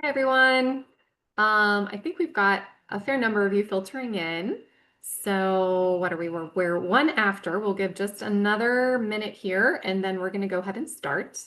Hi, everyone. I think we've got a fair number of you filtering in. So what are we? We're one after. We'll give just another minute here, and then we're going to go ahead and start.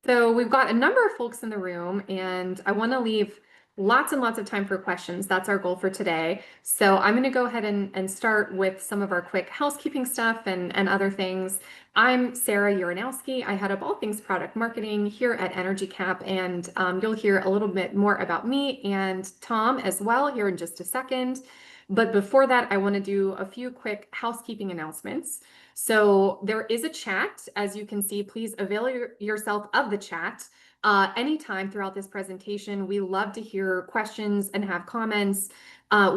So we've got a number of folks in the room, and I want to leave lots and lots of time for questions. That's our goal for today. So I'm going to go ahead and start with some of our quick housekeeping stuff and other things. I'm Sarah Uranowski. I head up all things product marketing here at Energy Cap, and you'll hear a little bit more about me and Tom as well here in just a second. But before that, I want to do a few quick housekeeping announcements. So there is a chat. As you can see, please avail yourself of the chat anytime throughout this presentation. We love to hear questions and have comments.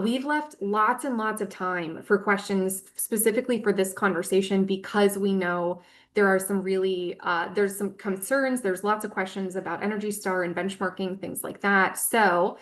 We've left lots and lots of time for questions specifically for this conversation because we know there are some really, there's some concerns. There's lots of questions about Energy Star and benchmarking, things like that. So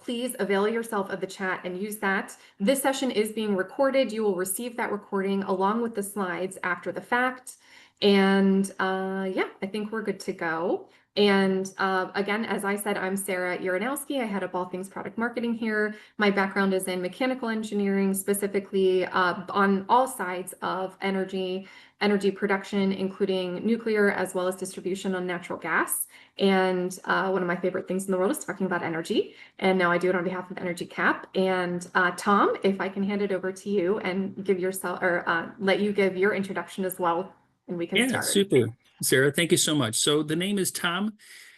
please avail yourself of the chat and use that. This session is being recorded. You will receive that recording along with the slides after the fact. And yeah, I think we're good to go. And again, as I said, I'm Sarah Uranowski. I head up all things product marketing here. My background is in mechanical engineering, specifically on all sides of energy production, including nuclear as well as distribution on natural gas. And one of my favorite things in the world is talking about energy. And now I do it on behalf of Energy Cap. And Tom, if I can hand it over to you and give yourself or let you give your introduction as well, and we can Yeah, start. super. Sarah, thank you so much. So the name is Tom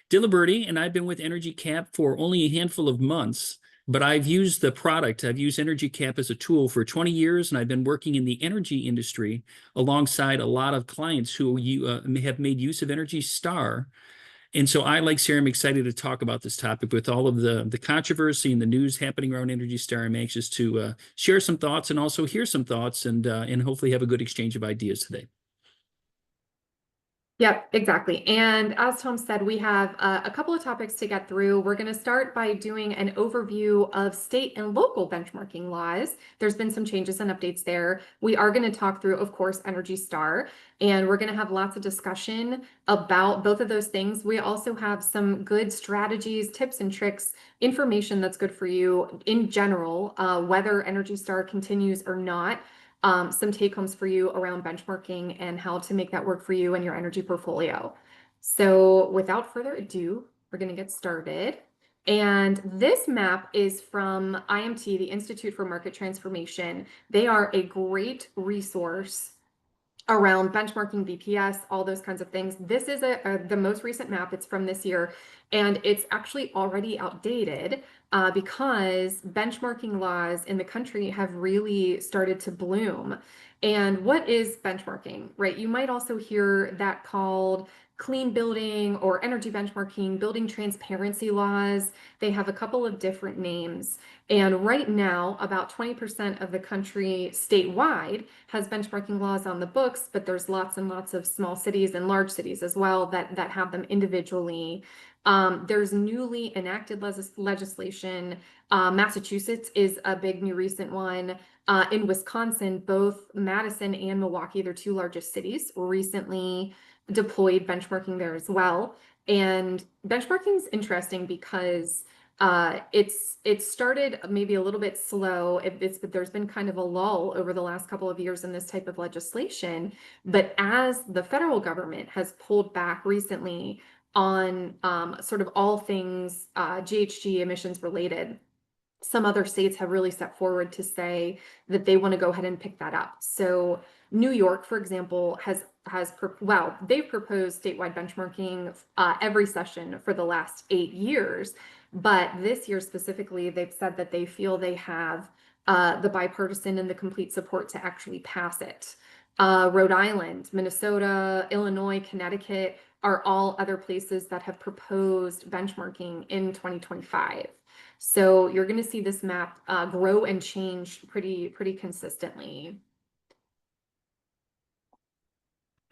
Diliberti, and I've been with Energy Cap for only a handful of months, but I've used the product. I've used Energy Cap as a tool for 20 years, and I've been working in the energy industry alongside a lot of clients who have made use of Energy Star. And so I, like Sarah, am excited to talk about this topic with all of the controversy and the news happening around Energy Star. I'm anxious to share some thoughts and also hear some thoughts and hopefully have a good exchange of ideas today. Yep, exactly. And as Tom said, we have a couple of topics to get through. We're going to start by doing an overview of state and local benchmarking laws. There's been some changes and updates there. We are going to talk through, of course, Energy Star, and we're going to have lots of discussion about both of those things. We also have some good strategies, tips and tricks, information that's good for you in general, whether Energy Star continues or not. Some take homes for you around benchmarking and how to make that work for you and your energy portfolio. So without further ado, we're going to get started. And this map is from IMT, the Institute for Market Transformation. They are a great resource around benchmarking BPS, all those kinds of things. This is the most recent map. It's from this year, and it's actually already outdated because benchmarking laws in the country have really started to bloom. And what is benchmarking, right? You might also hear that called clean building or energy benchmarking, building transparency laws. They have a couple of different names. And right now, about 20% of the country statewide has benchmarking laws on the books, but there's lots and lots of small cities and large cities as well that have them individually. There's newly enacted legislation. Massachusetts is a big new recent one. In Wisconsin, both Madison and Milwaukee, their two largest cities, recently deployed benchmarking there as well. And benchmarking is interesting because it started maybe a little bit slow. There's been kind of a lull over the last couple of years in this type of legislation. But as the federal government has pulled back recently on sort of all things GHG emissions related, some other states have really stepped forward to say that they want to go ahead and pick that up. So New York, for example, they've proposed statewide benchmarking every session for the last 8 years. But this year specifically, they've said that they feel they have the bipartisan and the complete support to actually pass it. Rhode Island, Minnesota, Illinois, Connecticut are all other places that have proposed benchmarking in 2025. So you're going to see this map grow and change pretty consistently.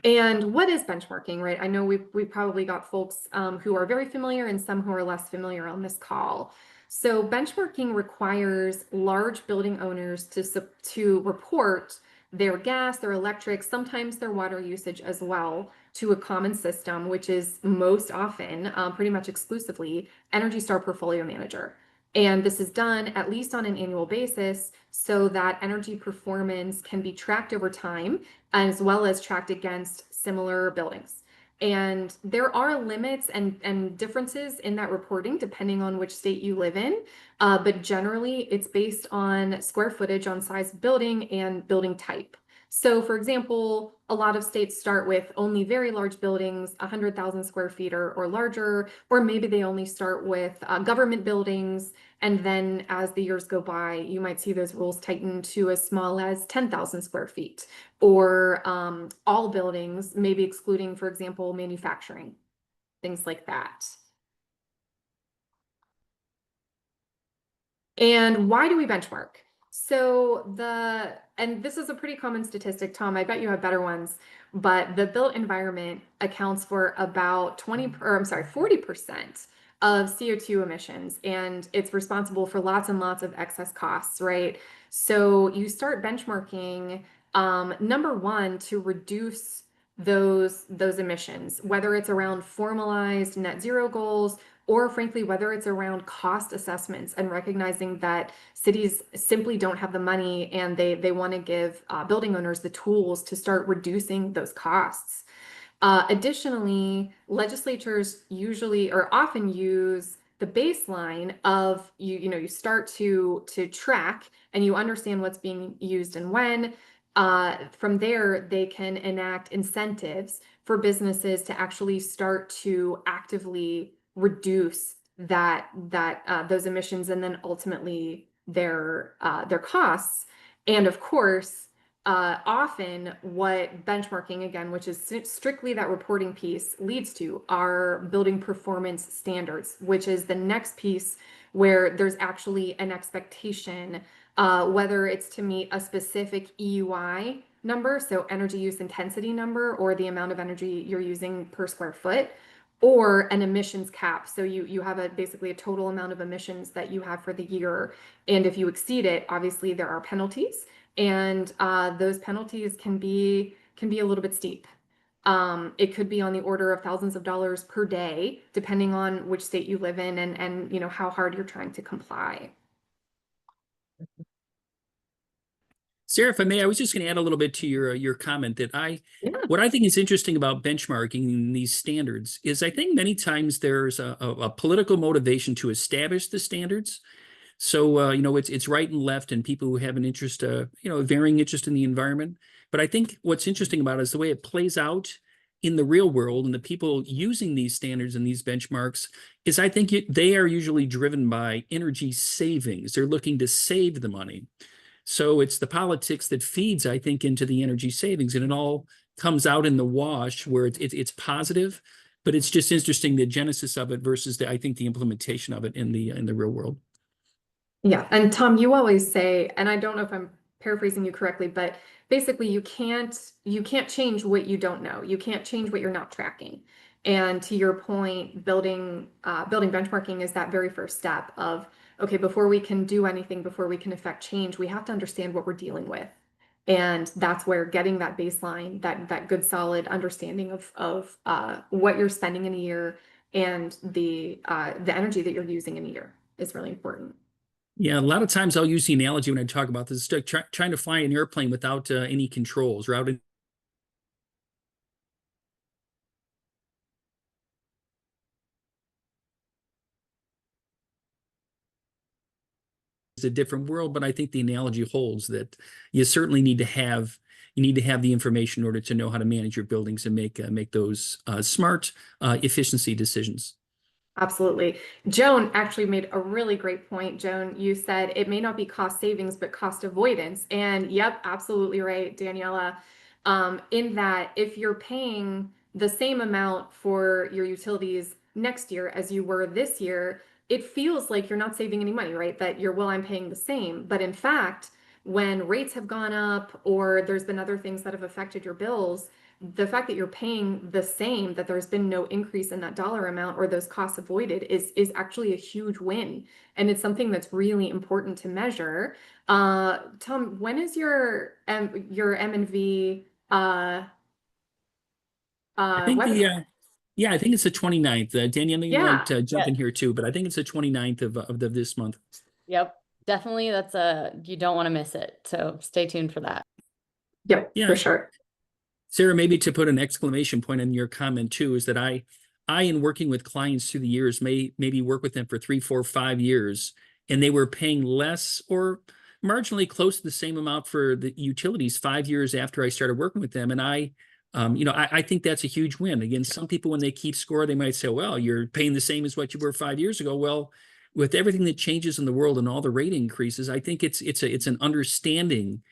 And what is benchmarking, right? I know we've probably got folks who are very familiar and some who are less familiar on this call. So benchmarking requires large building owners to report their gas, their electric, sometimes their water usage as well to a common system, which is most often, pretty much exclusively, Energy Star Portfolio Manager. And this is done at least on an annual basis so that energy performance can be tracked over time as well as tracked against similar buildings. And there are limits and differences in that reporting depending on which state you live in. But generally, it's based on square footage on size of building and building type. So, for example, a lot of states start with only very large buildings, 100,000 square feet or larger, or maybe they only start with government buildings. And then as the years go by, you might see those rules tighten to as small as 10,000 square feet or all buildings, maybe excluding, for example, manufacturing, things like that. And why do we benchmark? And this is a pretty common statistic, Tom, I bet you have better ones, but the built environment accounts for about 40% of CO2 emissions, and it's responsible for lots and lots of excess costs, right? So you start benchmarking, number one, to reduce those emissions, whether it's around formalized net zero goals or frankly, whether it's around cost assessments and recognizing that cities simply don't have the money and they want to give building owners the tools to start reducing those costs. Additionally, legislatures usually or often use the baseline of you start to track and you understand what's being used and when. From there, they can enact incentives for businesses to actually start to actively reduce those emissions and then ultimately their costs. And of course, often what benchmarking, again, which is strictly that reporting piece, leads to are building performance standards, which is the next piece where there's actually an expectation, whether it's to meet a specific EUI number, so energy use intensity number, or the amount of energy you're using per square foot, or an emissions cap. So you have basically a total amount of emissions that you have for the year. And if you exceed it, obviously there are penalties. And those penalties can be a little bit steep. It could be on the order of thousands of dollars per day, depending on which state you live in and how hard you're trying to comply. Sarah, if I may, I was just going to add a little bit to your comment that Yeah. what I think is interesting about benchmarking these standards is I think many times there's a political motivation to establish the standards. So it's right and left, and people who have an interest, a varying interest in the environment. But I think what's interesting about it is the way it plays out in the real world, and the people using these standards and these benchmarks is I think they are usually driven by energy savings. They're looking to save the money. So it's the politics that feeds, I think, into the energy savings, and it all comes out in the wash where it's positive, but it's just interesting the genesis of it versus I think the implementation of it in the real world. Yeah, and Tom, you always say, and I don't know if I'm paraphrasing you correctly, but basically you can't change what you don't know. You can't change what you're not tracking. And to your point, building benchmarking is that very first step of, okay, before we can do anything, before we can affect change, we have to understand what we're dealing with. And that's where getting that baseline, that good solid understanding of what you're spending in a year and the energy that you're using in a year is really important. Yeah, a lot of times I'll use the analogy when I talk about this, trying to fly an airplane without any controls. Routing is a different world, but I think the analogy holds that you certainly need to have the information in order to know how to manage your buildings and make those smart efficiency decisions. Absolutely. Joan actually made a really great point. Joan, you said it may not be cost savings, but cost avoidance. And yep, absolutely right, Daniela. In that if you're paying the same amount for your utilities next year as you were this year, it feels like you're not saving any money, right? That well, I'm paying the same. But in fact, when rates have gone up or there's been other things that have affected your bills, the fact that you're paying the same, that there's been no increase in that dollar amount or those costs avoided is actually a huge win. And it's something that's really important to measure. Tom, when is your M&V I think webinar? yeah, I think it's the 29th. Danielle, you might Yeah. jump in here too, but I think it's the 29th of this month. Yep, definitely. You don't want to miss it. So stay tuned for that. Yep, Yeah, for sure. Sarah, maybe to put an exclamation point in your comment too, is that I in working with clients through the years, maybe work with them for 3, 4, 5 years, and they were paying less or marginally close to the same amount for the utilities 5 years after I started working with them. And I think that's a huge win. Again, some people, when they keep score, they might say, well, you're paying the same as what you were 5 years ago. Well, with everything that changes in the world and all the rate increases, I think it's an understanding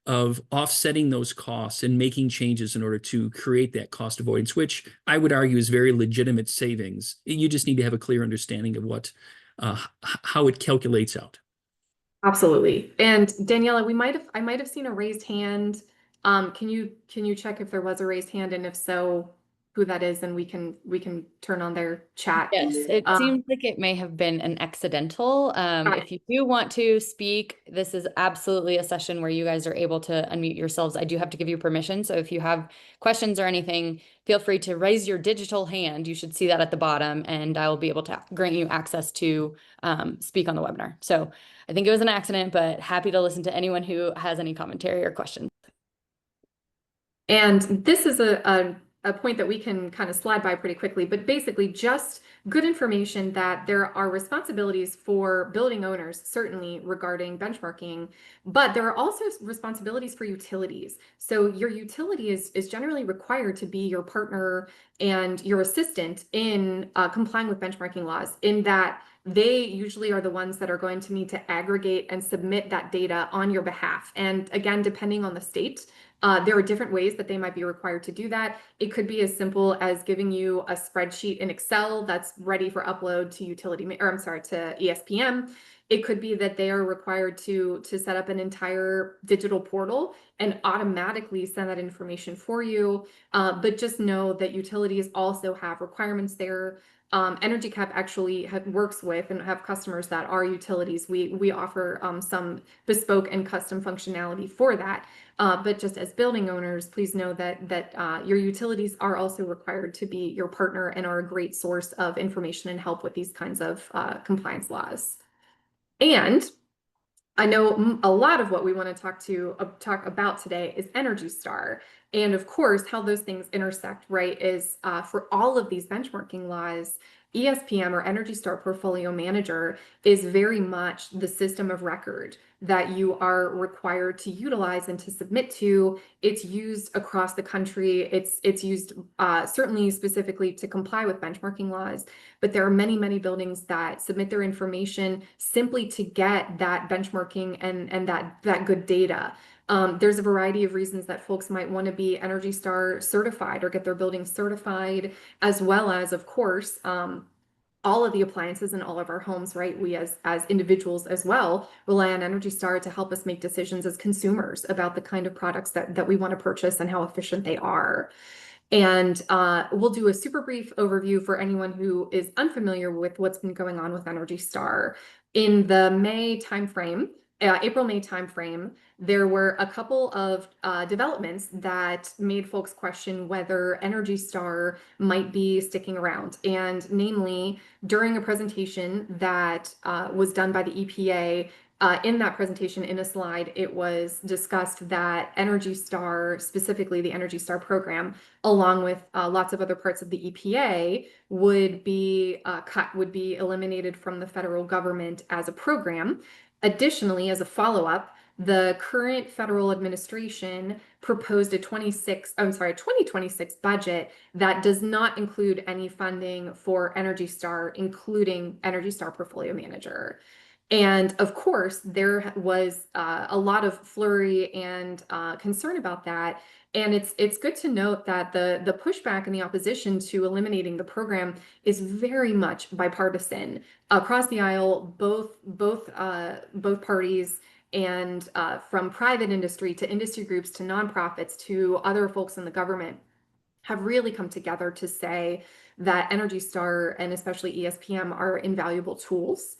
of offsetting those costs and making changes in order to create that cost avoidance, which I would argue is very legitimate savings. You just need to have a clear understanding of how it calculates out. Absolutely. And Daniela, I might have seen a raised hand. Can you check if there was a raised hand, and if so, who that is, and we can turn on their chat. Yes, it Um, seems like it may have been an accidental. Got If you do want to speak, this is absolutely a session where you guys are able to unmute yourselves. I do have to give you permission. So if you have questions or anything, feel free to raise your digital hand. You should see that at the bottom, and I will be able to grant you access to speak on the webinar. So I think it was an accident, but happy to listen to anyone who has any commentary or questions. And this is a point that we can kind of slide by pretty quickly, but basically just good information that there are responsibilities for building owners, certainly regarding benchmarking, but there are also responsibilities for utilities. So your utility is generally required to be your partner and your assistant in complying with benchmarking laws, in that they usually are the ones that are going to need to aggregate and submit that data on your behalf. And again, depending on the state, there are different ways that they might be required to do that. It could be as simple as giving you a spreadsheet in Excel that's ready for upload to to ESPM. It could be that they are required to set up an entire digital portal and automatically send that information for you. But just know that utilities also have requirements there. Energy Cap actually works with and have customers that are utilities. We offer some bespoke and custom functionality for that. But just as building owners, please know that your utilities are also required to be your partner and are a great source of information and help with these kinds of compliance laws. And I know a lot of what we want to talk about today is Energy Star. And of course, how those things intersect, right, is for all of these benchmarking laws, ESPM or Energy Star Portfolio Manager is very much the system of record that you are required to utilize and to submit to. It's used across the country. It's used certainly specifically to comply with benchmarking laws, but there are many, many buildings that submit their information simply to get that benchmarking and that good data. There's a variety of reasons that folks might want to be Energy Star certified or get their building certified, as well as, of course, all of the appliances in all of our homes, right? We as individuals as well rely on Energy Star to help us make decisions as consumers about the kind of products that we want to purchase and how efficient they are. And we'll do a super brief overview for anyone who is unfamiliar with what's been going on with Energy Star. In the May timeframe, April-May timeframe, there were a couple of developments that made folks question whether Energy Star might be sticking around. And namely, during a presentation that was done by the EPA, in that presentation, in a slide, it was discussed that Energy Star, specifically the Energy Star program, along with lots of other parts of the EPA, would be eliminated from the federal government as a program. Additionally, as a follow-up, the current federal administration proposed a 2026 budget that does not include any funding for Energy Star, including Energy Star Portfolio Manager. And of course, there was a lot of flurry and concern about that. And it's good to note that the pushback and the opposition to eliminating the program is very much bipartisan across the aisle, both parties, and from private industry to industry groups to nonprofits to other folks in the government. have really come together to say that Energy Star and especially ESPM are invaluable tools.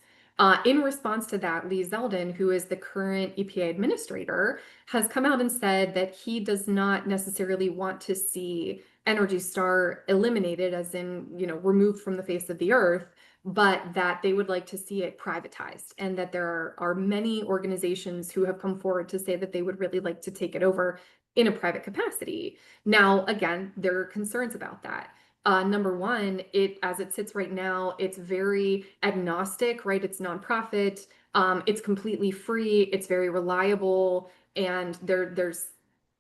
In response to that, Lee Zeldin, who is the current EPA administrator, has come out and said that he does not necessarily want to see Energy Star eliminated, as in, removed from the face of the earth, but that they would like to see it privatized, and that there are many organizations who have come forward to say that they would really like to take it over in a private capacity. Now, again, there are concerns about that. Number one, as it sits right now, it's very agnostic, right? It's nonprofit. It's completely free. It's very reliable, and there's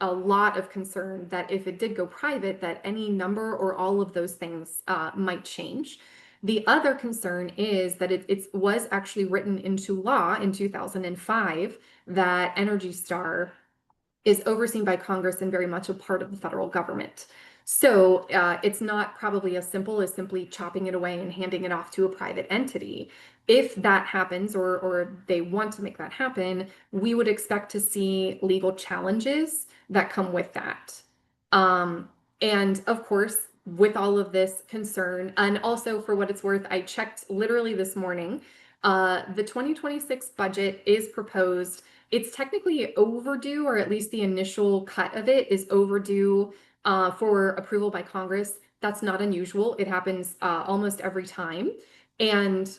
a lot of concern that if it did go private, that any number or all of those things might change. The other concern is that it was actually written into law in 2005 that Energy Star is overseen by Congress and very much a part of the federal government. So it's not probably as simple as simply chopping it away and handing it off to a private entity. If that happens, or they want to make that happen, we would expect to see legal challenges that come with that. And of course, with all of this concern, and also for what it's worth, I checked literally this morning, the 2026 budget is proposed. It's technically overdue, or at least the initial cut of it is overdue for approval by Congress. That's not unusual. It happens almost every time. And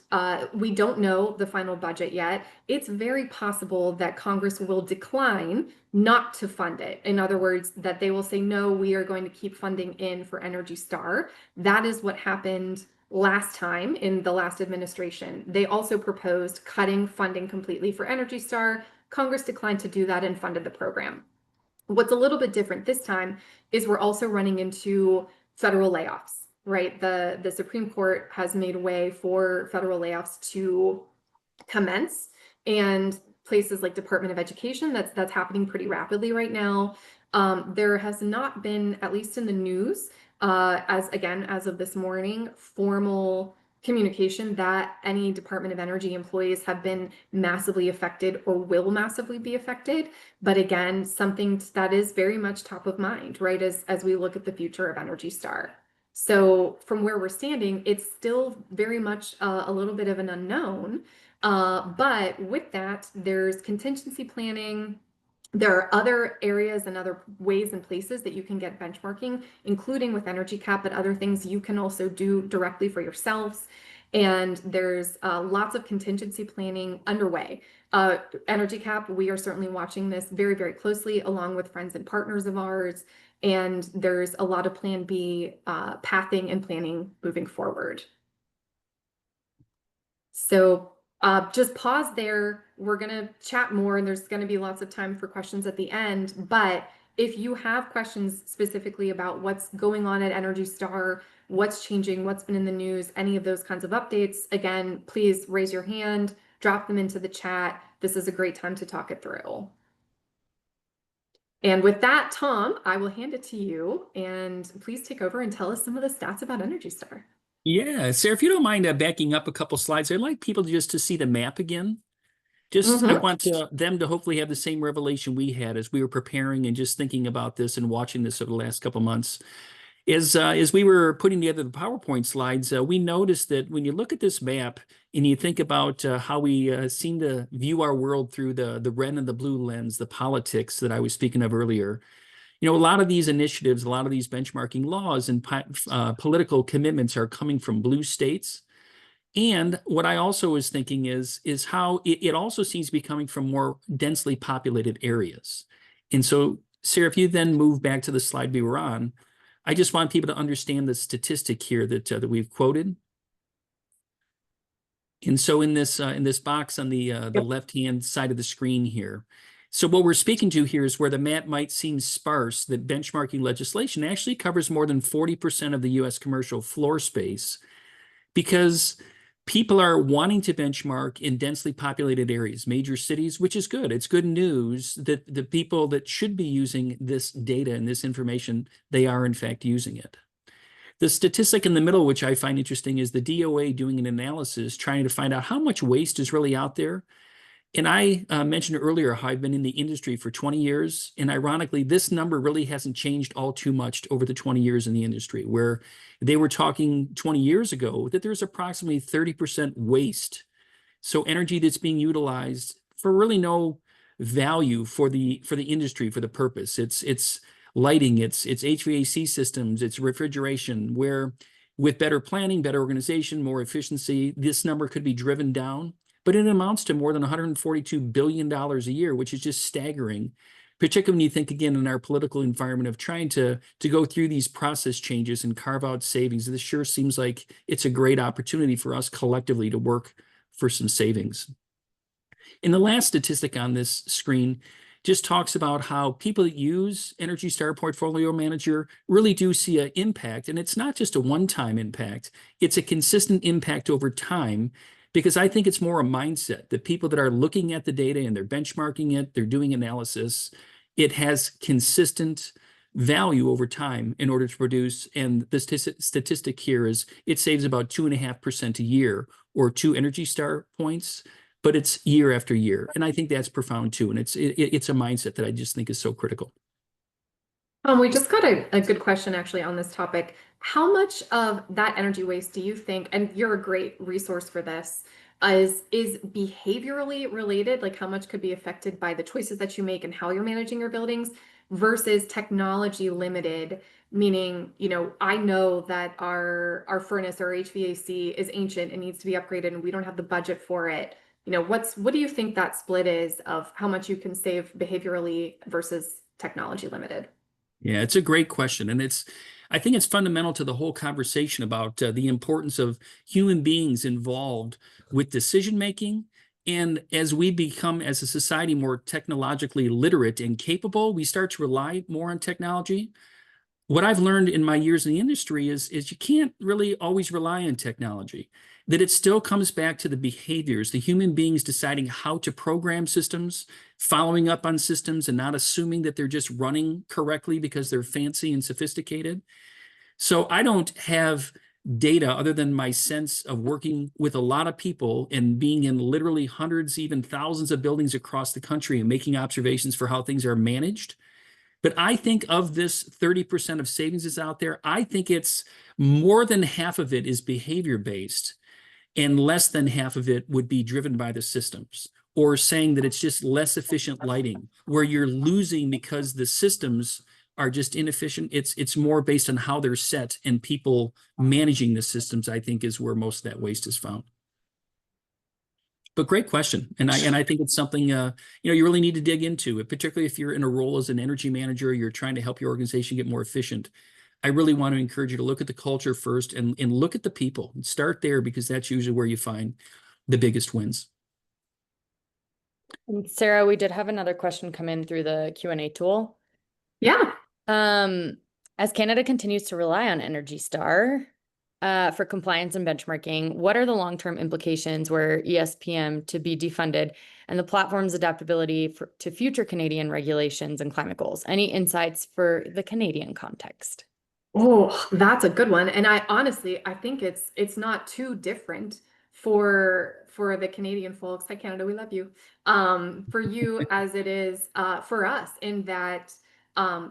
we don't know the final budget yet. It's very possible that Congress will decline not to fund it. In other words, that they will say, no, we are going to keep funding in for Energy Star. That is what happened last time in the last administration. They also proposed cutting funding completely for Energy Star. Congress declined to do that and funded the program. What's a little bit different this time is we're also running into federal layoffs, right? The Supreme Court has made way for federal layoffs to commence, and places like Department of Education, that's happening pretty rapidly right now. There has not been, at least in the news, as of this morning, formal communication that any Department of Energy employees have been massively affected or will massively be affected. But again, something that is very much top of mind, right, as we look at the future of Energy Star. So from where we're standing, it's still very much a little bit of an unknown. But with that, there's contingency planning. There are other areas and other ways and places that you can get benchmarking, including with Energy Cap, but other things you can also do directly for yourselves. And there's lots of contingency planning underway. Energy Cap, we are certainly watching this very, very closely, along with friends and partners of ours. And there's a lot of Plan B pathing and planning moving forward. So just pause there. We're going to chat more, and there's going to be lots of time for questions at the end. But if you have questions specifically about what's going on at Energy Star, what's changing, what's been in the news, any of those kinds of updates, again, please raise your hand, drop them into the chat. This is a great time to talk it through. And with that, Tom, I will hand it to you, and please take over and tell us some of the stats about Energy Star. Yeah, Sarah, if you don't mind backing up a couple slides, I'd like people to see the map again. I want them to hopefully have the same revelation we had as we were preparing and just thinking about this and watching this over the last couple months. As we were putting together the PowerPoint slides, we noticed that when you look at this map and you think about how we seem to view our world through the red and the blue lens, the politics that I was speaking of earlier, a lot of these initiatives, a lot of these benchmarking laws and political commitments are coming from blue states. And what I also was thinking is how it also seems to be coming from more densely populated areas. And so, Sarah, if you then move back to the slide we were on, I just want people to understand the statistic here that we've quoted. And so in this box on the left-hand side of the screen here, so what we're speaking to here is where the map might seem sparse, that benchmarking legislation actually covers more than 40% of the U.S. commercial floor space, because people are wanting to benchmark in densely populated areas, major cities, which is good. It's good news that the people that should be using this data and this information, they are in fact using it. The statistic in the middle, which I find interesting, is the DOA doing an analysis trying to find out how much waste is really out there. And I mentioned earlier how I've been in the industry for 20 years. And ironically, this number really hasn't changed all too much over the 20 years in the industry, where they were talking 20 years ago that there's approximately 30% waste. So energy that's being utilized for really no value for the industry, for the purpose. It's lighting, it's HVAC systems, it's refrigeration, where with better planning, better organization, more efficiency, this number could be driven down. But it amounts to more than $142 billion a year, which is just staggering, particularly when you think again in our political environment of trying to go through these process changes and carve out savings. This sure seems like it's a great opportunity for us collectively to work for some savings. And the last statistic on this screen just talks about how people that use Energy Star Portfolio Manager really do see an impact. And it's not just a one-time impact, it's a consistent impact over time, because I think it's more a mindset that people that are looking at the data and they're benchmarking it, they're doing analysis, it has consistent value over time in order to produce. And the statistic here is it saves about 2.5% a year, or 2 Energy Star points, but it's year after year. And I think that's profound too. And it's a mindset that I just think is so critical. We just got a good question actually on this topic. How much of that energy waste do you think, and you're a great resource for this, is behaviorally related? Like how much could be affected by the choices that you make and how you're managing your buildings versus technology limited? Meaning, I know that our furnace or HVAC is ancient and needs to be upgraded and we don't have the budget for it. What do you think that split is of how much you can save behaviorally versus technology limited? Yeah, it's a great question. And I think it's fundamental to the whole conversation about the importance of human beings involved with decision making. And as we become, as a society, more technologically literate and capable, we start to rely more on technology. What I've learned in my years in the industry is you can't really always rely on technology, that it still comes back to the behaviors, the human beings deciding how to program systems, following up on systems, and not assuming that they're just running correctly because they're fancy and sophisticated. So I don't have data other than my sense of working with a lot of people and being in literally hundreds, even thousands of buildings across the country and making observations for how things are managed. But I think of this 30% of savings is out there, I think it's more than half of it is behavior based, and less than half of it would be driven by the systems, or saying that it's just less efficient lighting, where you're losing because the systems are just inefficient. It's more based on how they're set, and people managing the systems, I think, is where most of that waste is found. But great question. And I think it's something you really need to dig into, particularly if you're in a role as an energy manager, you're trying to help your organization get more efficient. I really want to encourage you to look at the culture first and look at the people. Start there, because that's usually where you find the biggest wins. And Sarah, we did have another question come in through the Q&A tool. Yeah. As Canada continues to rely on Energy Star for compliance and benchmarking, what are the long-term implications were ESPM to be defunded and the platform's adaptability to future Canadian regulations and climate goals? Any insights for the Canadian context? Oh, that's a good one. And I think it's not too different for the Canadian folks. Hi, Canada, we love you. For you as it is for us, in that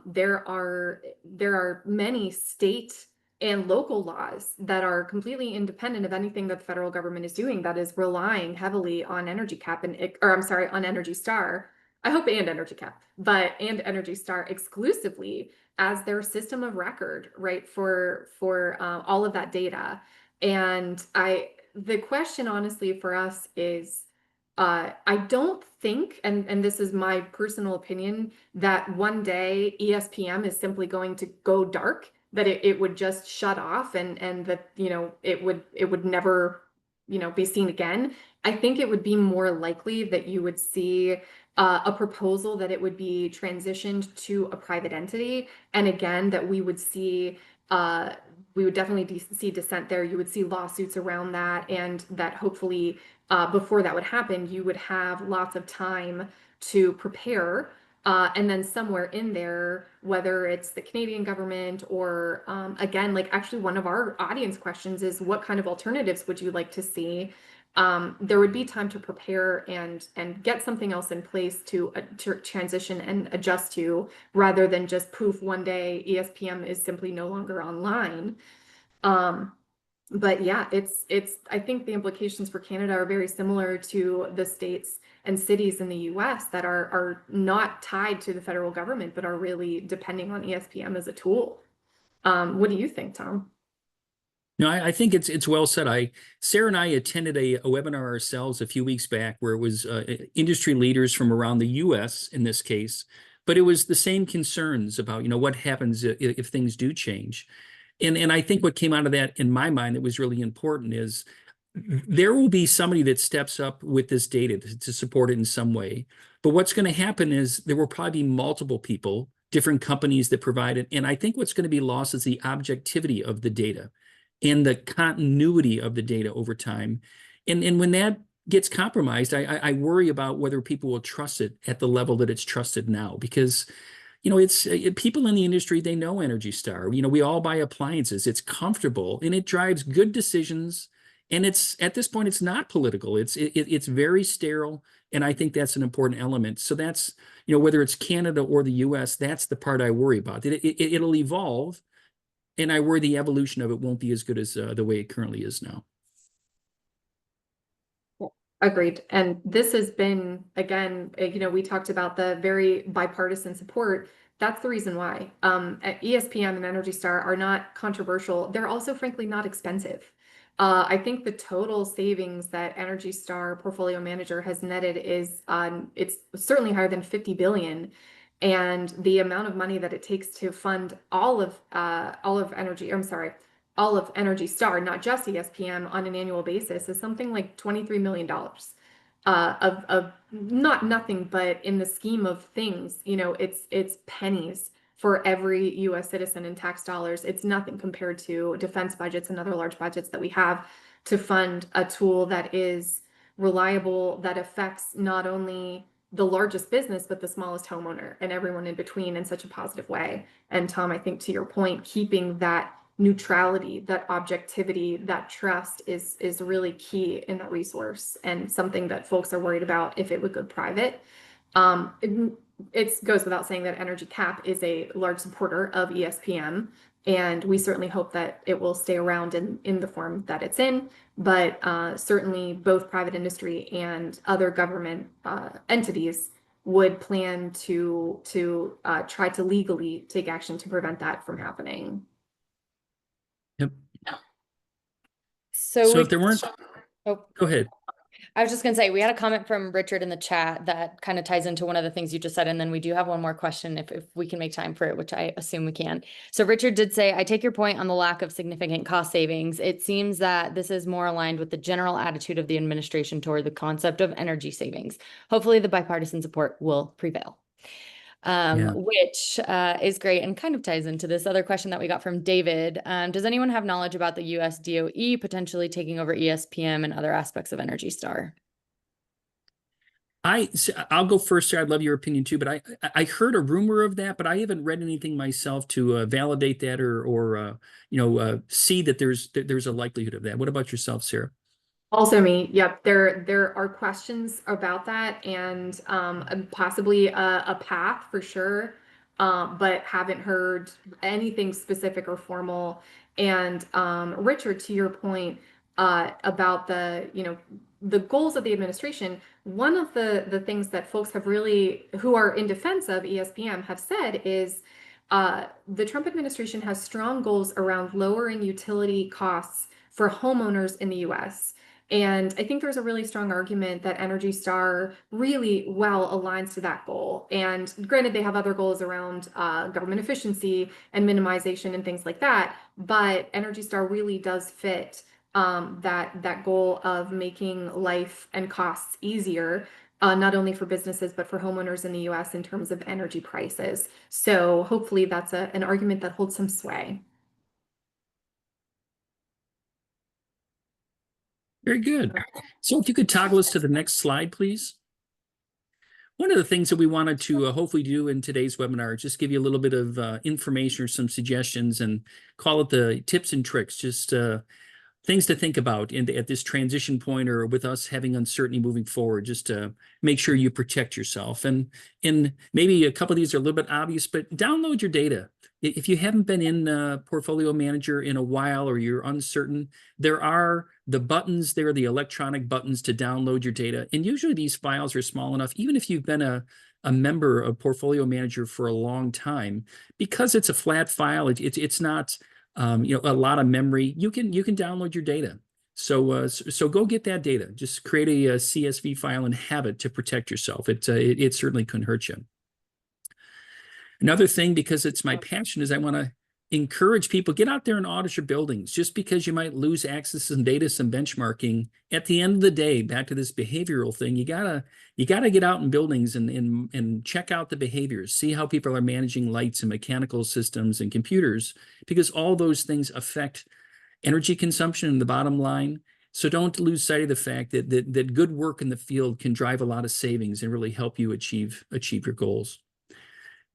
there are many state and local laws that are completely independent of anything that the federal government is doing, that is relying heavily on Energy Cap on Energy Star. I hope and Energy Cap, and Energy Star exclusively as their system of record, right, for all of that data. And the question honestly for us is, I don't think, and this is my personal opinion, that one day ESPM is simply going to go dark, that it would just shut off and that, it would never, be seen again. I think it would be more likely that you would see a proposal that it would be transitioned to a private entity. And again, that we would definitely see dissent there. You would see lawsuits around that, and that hopefully before that would happen, you would have lots of time to prepare. And then somewhere in there, whether it's the Canadian government or again, like actually one of our audience questions is, what kind of alternatives would you like to see? there would be time to prepare and get something else in place to transition and adjust to, rather than just poof, one day ESPM is simply no longer online. But yeah, I think the implications for Canada are very similar to the states and cities in the US that are not tied to the federal government, but are really depending on ESPM as a tool. What do you think, Tom? No, I think it's well said. Sarah and I attended a webinar ourselves a few weeks back where it was industry leaders from around the U.S. in this case, but it was the same concerns about what happens if things do change, and I think what came out of that in my mind that was really important is there will be somebody that steps up with this data to support it in some way, but what's going to happen is there will probably be multiple people, different companies that provide it, and I think what's going to be lost is the objectivity of the data and the continuity of the data over time. And when that gets compromised, I worry about whether people will trust it at the level that it's trusted now, because it's people in the industry, they know Energy Star. We all buy appliances. It's comfortable and it drives good decisions. And it's at this point, it's not political. It's very sterile. And I think that's an important element. So that's, whether it's Canada or the US, that's the part I worry about. It'll evolve. And I worry the evolution of it won't be as good as the way it currently is now. Agreed. And this has been, again, we talked about the very bipartisan support. That's the reason why. ESPN and Energy Star are not controversial. They're also, frankly, not expensive. I think the total savings that Energy Star portfolio manager has netted is it's certainly higher than 50 billion. And the amount of money that it takes to fund all of Energy Star, not just ESPM, on an annual basis is something like $23 million. Of not nothing, but in the scheme of things, it's pennies for every US citizen in tax dollars. It's nothing compared to defense budgets and other large budgets that we have to fund a tool that is reliable, that affects not only the largest business, but the smallest homeowner and everyone in between in such a positive way. And Tom, I think to your point, keeping that neutrality, that objectivity, that trust is really key in that resource, and something that folks are worried about if it would go private. It goes without saying that Energy Cap is a large supporter of ESPM, and we certainly hope that it will stay around in the form that it's in. But certainly both private industry and other government entities would plan to try to legally take action to prevent that from happening. Yep. So if there weren't, oh, go ahead. I was just going to say, we had a comment from Richard in the chat that kind of ties into one of the things you just said. And then we do have one more question if we can make time for it, which I assume we can. So Richard did say, I take your point on the lack of significant cost savings. It seems that this is more aligned with the general attitude of the administration toward the concept of energy savings. Hopefully the bipartisan support will prevail. Which is great and kind of ties into this other question that we got from David. Does anyone have knowledge about the US DOE potentially taking over ESPM and other aspects of Energy Star? I'll go first, sir. I'd love your opinion too, but I heard a rumor of that, but I haven't read anything myself to validate that or see that there's a likelihood of that. What about yourself, Sarah? Also me, yep. There are questions about that, and possibly a path for sure, but haven't heard anything specific or formal. And Richard, to your point about the goals of the administration, one of the things that folks have really, who are in defense of ESPM, have said is the Trump administration has strong goals around lowering utility costs for homeowners in the US. And I think there's a really strong argument that Energy Star really well aligns to that goal. And granted, they have other goals around government efficiency and minimization and things like that, but Energy Star really does fit that goal of making life and costs easier, not only for businesses, but for homeowners in the US in terms of energy prices. So hopefully that's an argument that holds some sway. Very good. So if you could toggle us to the next slide, please. One of the things that we wanted to hopefully do in today's webinar is just give you a little bit of information or some suggestions and call it the tips and tricks. Just things to think about at this transition point, or with us having uncertainty moving forward, just to make sure you protect yourself. And maybe a couple of these are a little bit obvious, but download your data. If you haven't been in Portfolio Manager in a while, or you're uncertain, there are the buttons there, the electronic buttons to download your data. And usually these files are small enough, even if you've been a member of Portfolio Manager for a long time, because it's a flat file, it's not a lot of memory. You can download your data. So go get that data. Just create a CSV file and have it to protect yourself. It certainly couldn't hurt you. Another thing, because it's my passion, is I want to encourage people, get out there and audit your buildings. Just because you might lose access and data, some benchmarking, at the end of the day, back to this behavioral thing, you gotta get out in buildings and check out the behaviors, see how people are managing lights and mechanical systems and computers, because all those things affect energy consumption in the bottom line. So don't lose sight of the fact that good work in the field can drive a lot of savings and really help you achieve your goals.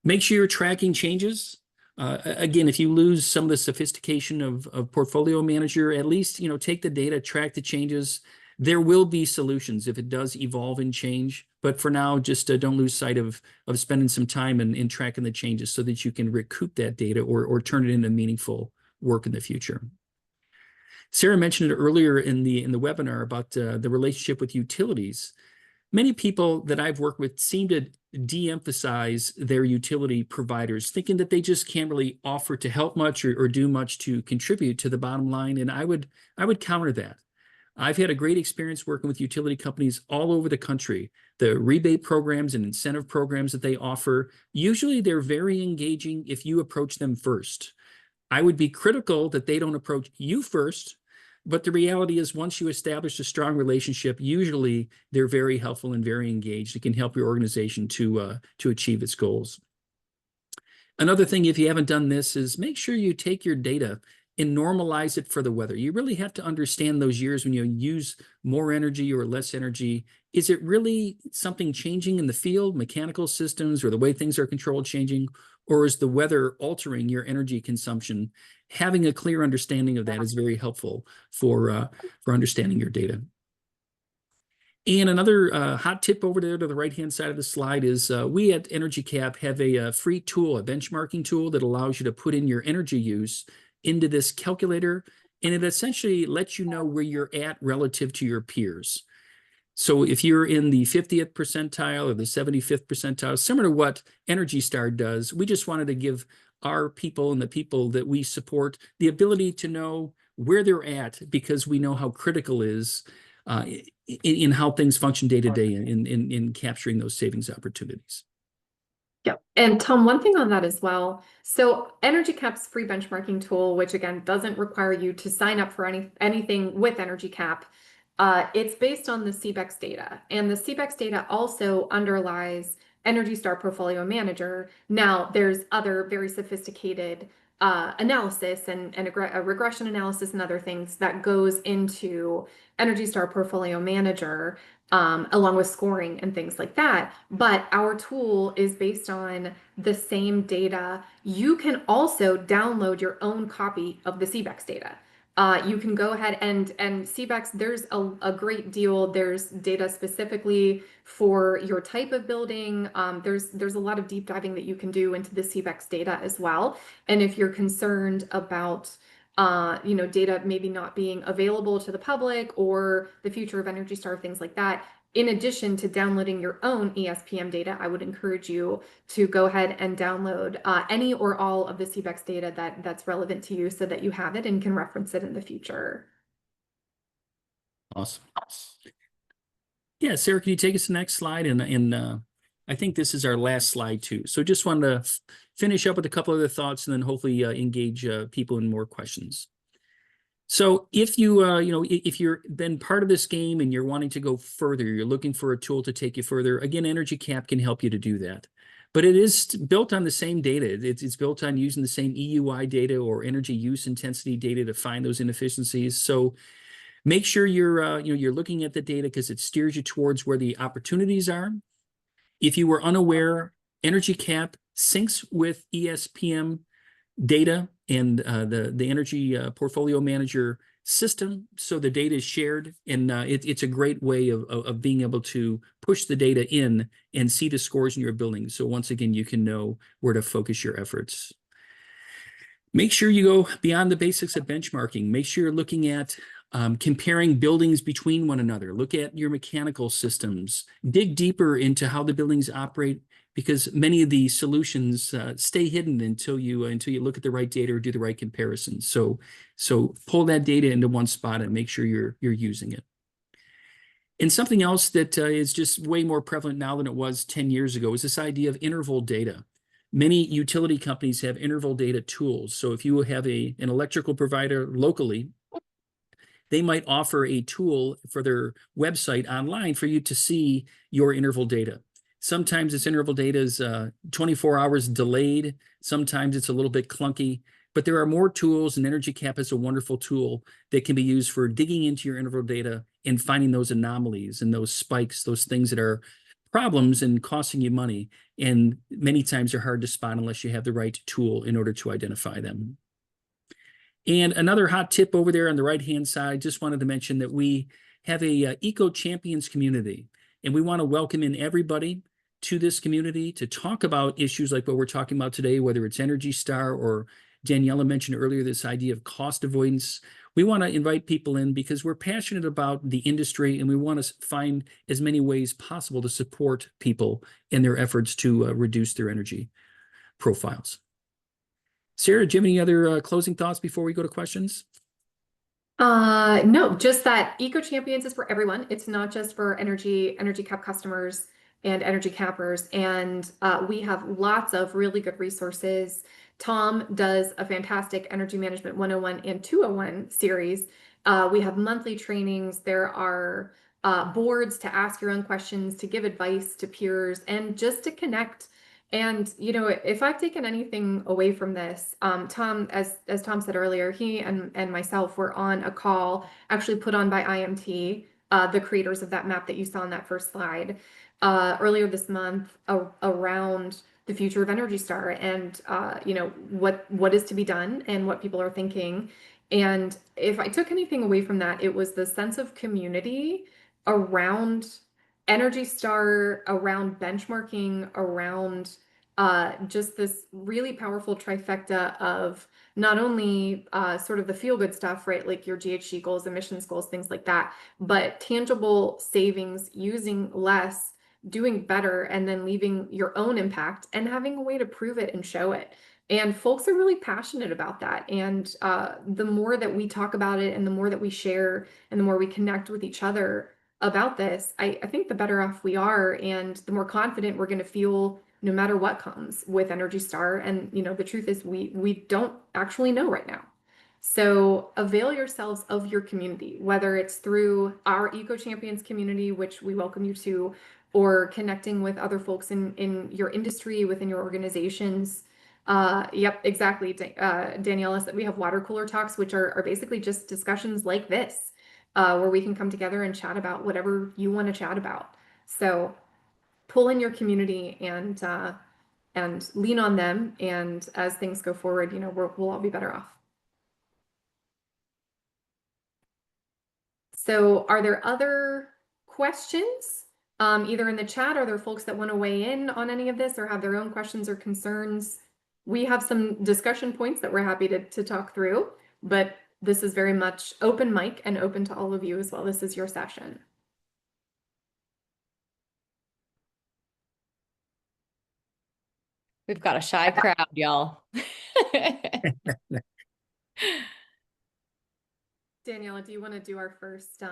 Make sure you're tracking changes. Again, if you lose some of the sophistication of Portfolio Manager, at least take the data, track the changes. There will be solutions if it does evolve and change. But for now, just don't lose sight of spending some time in tracking the changes, so that you can recoup that data or turn it into meaningful work in the future. Sarah mentioned it earlier in the webinar about the relationship with utilities. Many people that I've worked with seem to de-emphasize their utility providers, thinking that they just can't really offer to help much or do much to contribute to the bottom line. And I would counter that. I've had a great experience working with utility companies all over the country. The rebate programs and incentive programs that they offer, usually they're very engaging if you approach them first. I would be critical that they don't approach you first. But the reality is, once you establish a strong relationship, usually they're very helpful and very engaged. It can help your organization to achieve its goals. Another thing, if you haven't done this, is make sure you take your data and normalize it for the weather. You really have to understand those years when you use more energy or less energy. Is it really something changing in the field, mechanical systems, or the way things are controlled changing? Or is the weather altering your energy consumption? Having a clear understanding of that is very helpful for understanding your data. And another hot tip over there to the right-hand side of the slide is we at Energy Cap have a free tool, a benchmarking tool that allows you to put in your energy use into this calculator, and it essentially lets you know where you're at relative to your peers. So if you're in the 50th percentile or the 75th percentile, similar to what Energy Star does, we just wanted to give our people and the people that we support the ability to know where they're at, because we know how critical it is in how things function day to day in capturing those savings opportunities. Yeah. And Tom, one thing on that as well. So Energy Cap's free benchmarking tool, which again doesn't require you to sign up for anything with Energy Cap, it's based on the CBEX data, and the CBEX data also underlies Energy Star Portfolio Manager. Now, there's other very sophisticated analysis and a regression analysis and other things that goes into Energy Star Portfolio Manager, along with scoring and things like that. But our tool is based on the same data. You can also download your own copy of the CBEX data. You can go ahead and CBEX, there's a great deal. There's data specifically for your type of building. There's a lot of deep diving that you can do into the CBEX data as well. And if you're concerned about data maybe not being available to the public or the future of Energy Star, things like that, in addition to downloading your own ESPM data, I would encourage you to go ahead and download any or all of the CBEX data that's relevant to you, so that you have it and can reference it in the future. Awesome. Yeah, Sarah, can you take us to the next slide? And I think this is our last slide too. So just wanted to finish up with a couple other thoughts and then hopefully engage people in more questions. So if you, if you're been part of this game and you're wanting to go further, you're looking for a tool to take you further, again, Energy Cap can help you to do that. But it is built on the same data. It's built on using the same EUI data or energy use intensity data to find those inefficiencies. So make sure you're, you're looking at the data, because it steers you towards where the opportunities are. If you were unaware, Energy Cap syncs with ESPM data, and the Energy Portfolio Manager system, so the data is shared, and it's a great way of being able to push the data in and see the scores in your building. So once again, you can know where to focus your efforts. Make sure you go beyond the basics of benchmarking. Make sure you're looking at comparing buildings between one another. Look at your mechanical systems. Dig deeper into how the buildings operate, because many of the solutions stay hidden until you look at the right data or do the right comparisons. So pull that data into one spot and make sure you're using it. And something else that is just way more prevalent now than it was 10 years ago is this idea of interval data. Many utility companies have interval data tools. So if you have an electrical provider locally, they might offer a tool for their website online for you to see your interval data. Sometimes this interval data is 24 hours delayed. Sometimes it's a little bit clunky, but there are more tools, and Energy Cap is a wonderful tool that can be used for digging into your interval data and finding those anomalies and those spikes, those things that are problems and costing you money. And many times they're hard to spot unless you have the right tool in order to identify them. And another hot tip over there on the right-hand side, just wanted to mention that we have a Eco Champions community, and we want to welcome in everybody to this community to talk about issues like what we're talking about today, whether it's Energy Star or Daniela mentioned earlier, this idea of cost avoidance. We want to invite people in because we're passionate about the industry, and we want to find as many ways possible to support people in their efforts to reduce their energy profiles. Sarah, do you have any other closing thoughts before we go to questions? No, just that Eco Champions is for everyone. It's not just for Energy Cap customers and Energy Cappers. And we have lots of really good resources. Tom does a fantastic Energy Management 101 and 201 series. We have monthly trainings. There are boards to ask your own questions, to give advice to peers, and just to connect. And if I've taken anything away from this, Tom, as Tom said earlier, he and myself were on a call actually put on by IMT, the creators of that map that you saw on that first slide, earlier this month around the future of Energy Star and what is to be done and what people are thinking. And if I took anything away from that, it was the sense of community around Energy Star, around benchmarking, around just this really powerful trifecta of not only sort of the feel-good stuff, right, like your GHG goals, emissions goals, things like that, but tangible savings, using less, doing better, and then leaving your own impact and having a way to prove it and show it. And folks are really passionate about that. And the more that we talk about it and the more that we share and the more we connect with each other about this, I think the better off we are and the more confident we're going to feel no matter what comes with Energy Star. And the truth is we don't actually know right now. So avail yourselves of your community, whether it's through our Eco Champions community, which we welcome you to, or connecting with other folks in your industry, within your organizations. Yep, exactly. Daniela said we have water cooler talks, which are basically just discussions like this, where we can come together and chat about whatever you want to chat about. So pull in your community and lean on them. And as things go forward, we'll all be better off. So are there other questions? Either in the chat, are there folks that want to weigh in on any of this or have their own questions or concerns? We have some discussion points that we're happy to talk through, but this is very much open mic and open to all of you as well. This is your session. We've got a shy crowd, y'all. Daniela, do you want to do our first?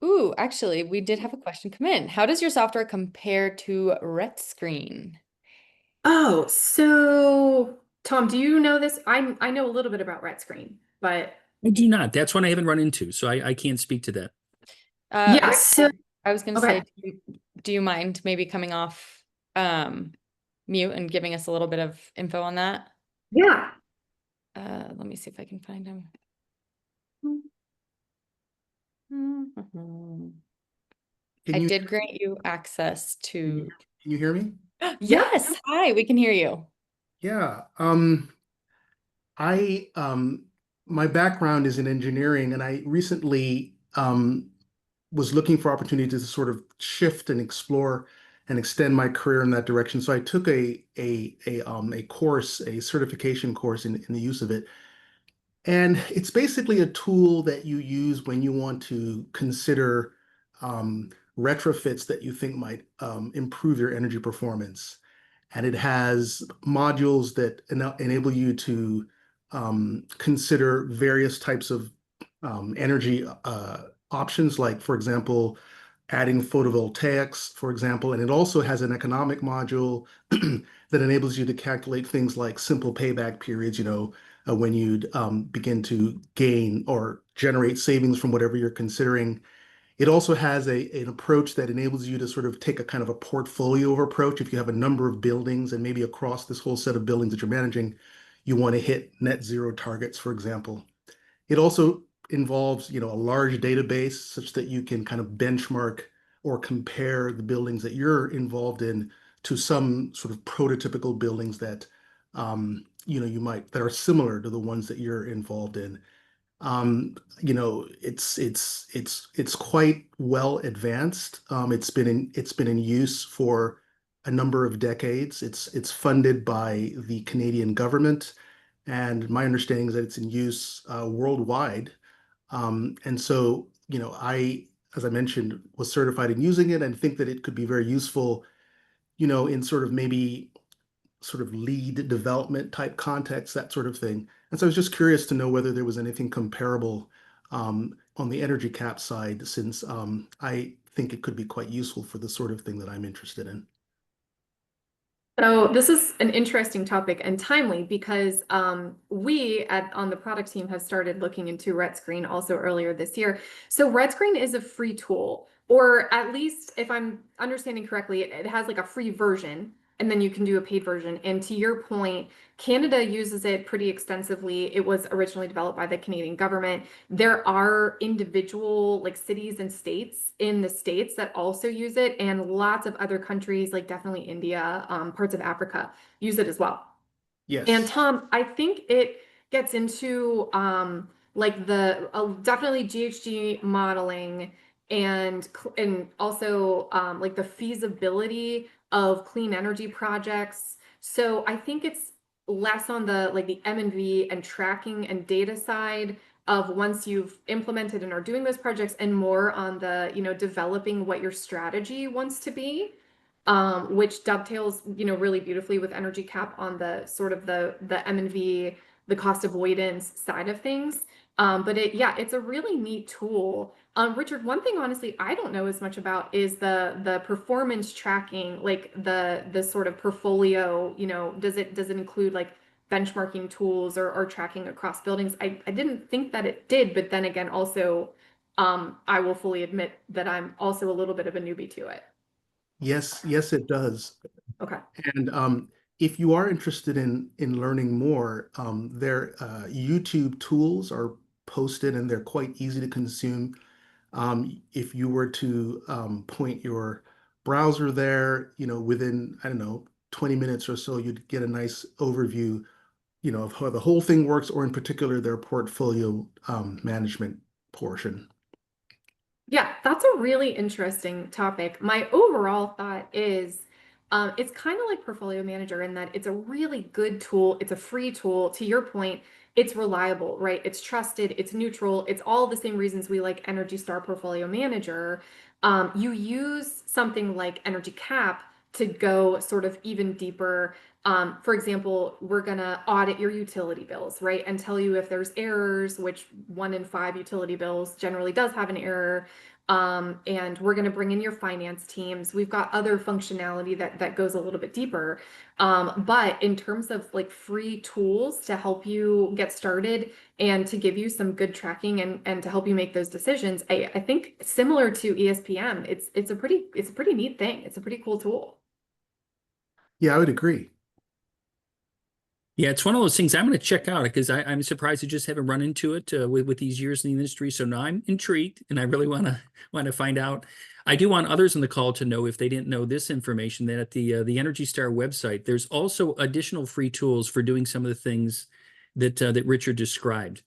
Ooh, actually, we did have a question come in. How does your software compare to RETScreen? Oh, so Tom, do you know this? I know a little bit about RETScreen, but I do not. That's one I haven't run into, so I can't speak to that. yeah. So I was going to okay. say, do you mind maybe coming off mute and giving us a little bit of info on that? Yeah. Let me see if I can find him. I did grant you access to. Can you hear me? Yes. Hi, we can hear you. Yeah. I my background is in engineering, and I recently was looking for opportunities to sort of shift and explore and extend my career in that direction. So I took a course, a certification course in the use of it. And it's basically a tool that you use when you want to consider retrofits that you think might improve your energy performance. And it has modules that enable you to consider various types of energy options, like, for example, adding photovoltaics, for example. And it also has an economic module that enables you to calculate things like simple payback periods, when you'd begin to gain or generate savings from whatever you're considering. It also has an approach that enables you to sort of take a kind of a portfolio of approach. If you have a number of buildings and maybe across this whole set of buildings that you're managing, you want to hit net zero targets, for example. It also involves, a large database such that you can kind of benchmark or compare the buildings that you're involved in to some sort of prototypical buildings that, that are similar to the ones that you're involved in. It's quite well advanced. It's been in use for a number of decades. It's funded by the Canadian government, and my understanding is that it's in use worldwide. And so, as I mentioned, was certified in using it and think that it could be very useful, in sort of maybe sort of lead development type context, that sort of thing. And so I was just curious to know whether there was anything comparable on the energy cap side, since I think it could be quite useful for the sort of thing that I'm interested in. So this is an interesting topic and timely because on the product team have started looking into Red Screen also earlier this year. So Red Screen is a free tool, or at least if I'm understanding correctly, it has like a free version and then you can do a paid version. And to your point, Canada uses it pretty extensively. It was originally developed by the Canadian government. There are individual like cities and states in the States that also use it, and lots of other countries, like definitely India, parts of Africa, use it as well. And Yes. Tom, I think it gets into like the definitely GHG modeling and also like the feasibility of clean energy projects. So I think it's less on the like the M&V and tracking and data side of once you've implemented and are doing those projects, and more on the, developing what your strategy wants to be, which dovetails, really beautifully with energy cap on the sort of the M&V, the cost avoidance side of things. But it's a really neat tool. Richard, one thing honestly I don't know as much about is the performance tracking, like the sort of portfolio, does it include like benchmarking tools or tracking across buildings? I didn't think that it did, but then again, also, I will fully admit that I'm also a little bit of a newbie to it. Yes, yes, it does. Okay. And if you are interested in learning more, their YouTube tools are posted and they're quite easy to consume. If you were to point your browser there, within, I don't know, 20 minutes or so, you'd get a nice overview, of how the whole thing works, or in particular their portfolio management portion. Yeah, that's a really interesting topic. My overall thought is it's kind of like Portfolio Manager in that it's a really good tool. It's a free tool. To your point, it's reliable, right? It's trusted, it's neutral. It's all the same reasons we like Energy Star Portfolio Manager. You use something like Energy Cap to go sort of even deeper. For example, we're going to audit your utility bills, right? And tell you if there's errors, which 1 in 5 utility bills generally does have an error. And we're going to bring in your finance teams. We've got other functionality that goes a little bit deeper. But in terms of like free tools to help you get started and to give you some good tracking and to help you make those decisions, I think similar to ESPM, it's a pretty neat thing. It's a pretty cool tool. Yeah, I would agree. Yeah, it's one of those things I'm going to check out because I'm surprised I just haven't run into it with these years in the industry. So now I'm intrigued, and I really want to find out. I do want others on the call to know, if they didn't know this information, that at the Energy Star website, there's also additional free tools for doing some of the things that Richard described.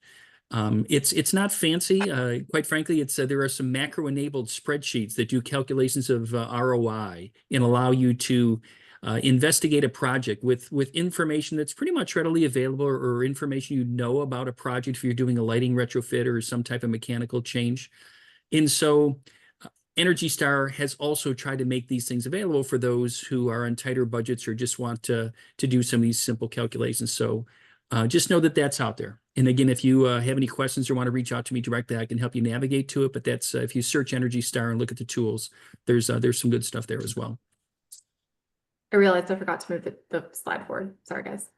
It's not fancy. Quite frankly, there are some macro-enabled spreadsheets that do calculations of ROI and allow you to investigate a project with information that's pretty much readily available, or information you know about a project if you're doing a lighting retrofit or some type of mechanical change. And so Energy Star has also tried to make these things available for those who are on tighter budgets or just want to do some of these simple calculations. So just know that that's out there. And again, if you have any questions or want to reach out to me directly, I can help you navigate to it. But that's if you search Energy Star and look at the tools, there's some good stuff there as well. I realized I forgot to move the slide forward. Sorry, guys.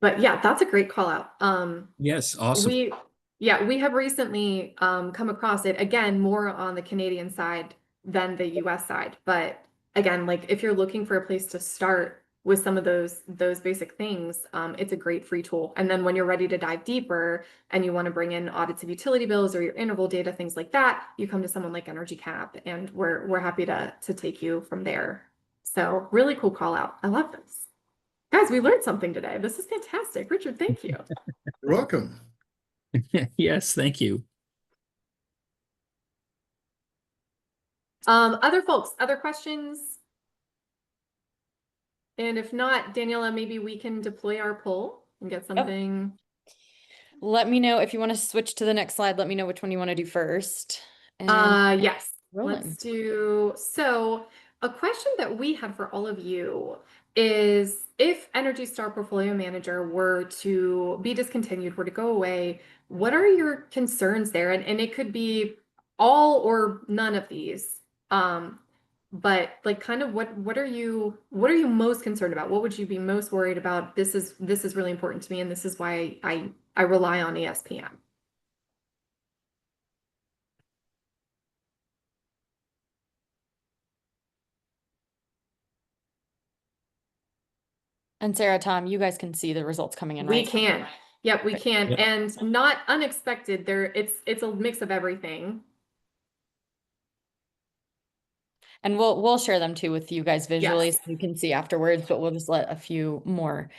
But yeah, that's a great call out. Yes, awesome. We have recently come across it, again, more on the Canadian side than the US side. But again, like if you're looking for a place to start with some of those basic things, it's a great free tool. And then when you're ready to dive deeper and you want to bring in audits of utility bills or your interval data, things like that, you come to someone like Energy Cap, and we're happy to take you from there. So really cool call out. I love this. Guys, we learned something today. This is fantastic. Richard, thank you. You're welcome. Yes, thank you. Other folks, other questions? And if not, Daniela, maybe we can deploy our poll and get something. Let me know if you want to switch to the next slide. Let me know which one you want to do first. And Yes, rolling. let's do. So a question that we had for all of you is, if Energy Star Portfolio Manager were to be discontinued, were to go away, what are your concerns there? And it could be all or none of these. But like kind of what are you most concerned about? What would you be most worried about? This is really important to me, and this is why I rely on ESPM. And Sarah, Tom, you guys can see the results coming in, We right? can. Yep, we can. Yep. And not unexpected. It's a mix of everything. And we'll share them too with you guys visually, Yes. so you can see afterwards, but we'll just let a few more